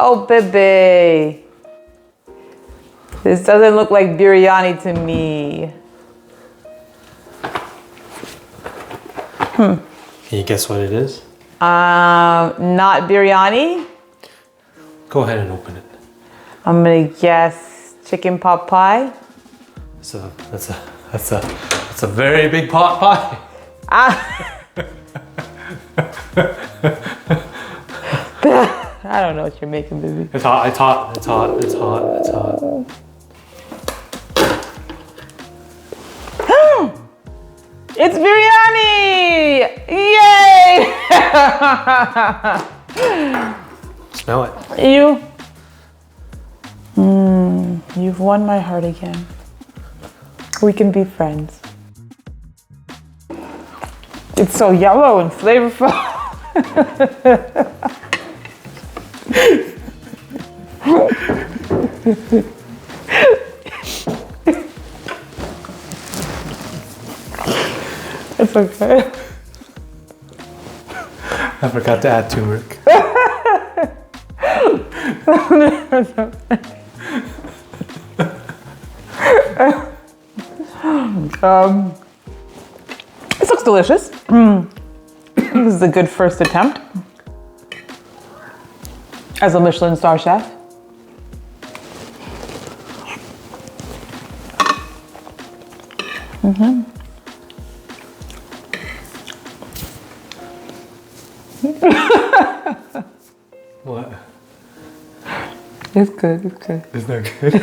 Oh, baby. This doesn't look like biryani to me. Can you guess what it is? Not biryani. Go ahead and open it. I'm gonna guess chicken pot pie. That's a very big pot pie. I don't know what you're making, baby. It's hot. It's hot. It's hot. It's hot. It's hot. It's biryani! Yay! Smell it. You've won my heart again. We can be friends. It's so yellow and flavorful. It's okay. I forgot to add turmeric. This looks delicious. This is a good first attempt as a Michelin star chef. What? It's good, it's good. It's not good.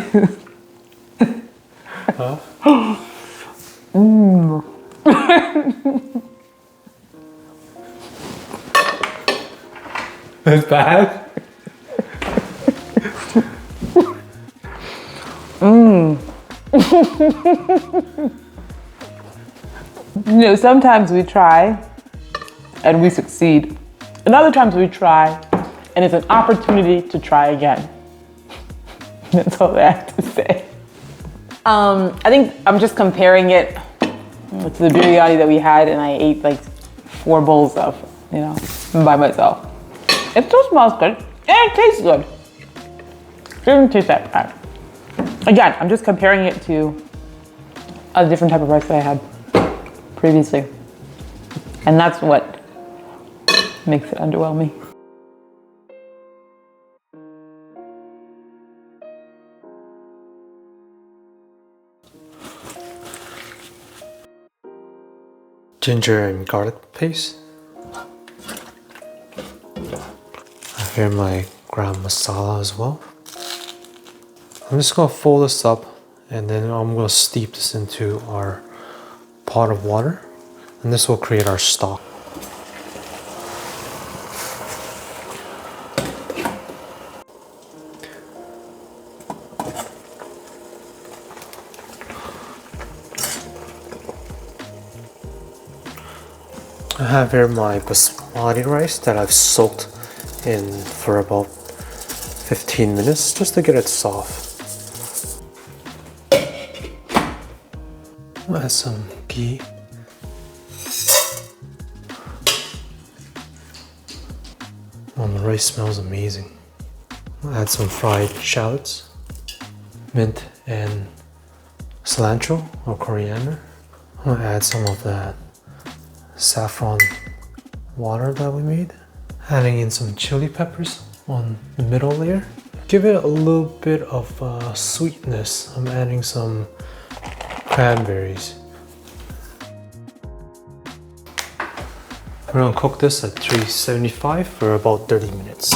Huh? That's bad? You know, sometimes we try and we succeed. And other times we try and it's an opportunity to try again. That's all I have to say. I think I'm just comparing it to the biryani that we had and I ate like 4 bowls of, you know, by myself. It still smells good and it tastes good. It doesn't taste that bad. Again, I'm just comparing it to a different type of rice that I had previously. And that's what makes it underwhelming. Ginger and garlic paste. I have my ground masala as well. I'm just gonna fold this up and then I'm gonna steep this into our pot of water and this will create our stock. I have here my basmati rice that I've soaked in for about 15 minutes just to get it soft. I'll add some ghee. Oh, the rice smells amazing. I'll add some fried shallots, mint and cilantro or coriander. I'm gonna add some of that saffron water that we made. Adding in some chili peppers on the middle layer. Give it a little bit of sweetness. I'm adding some cranberries. We're gonna cook this at 375 for about 30 minutes.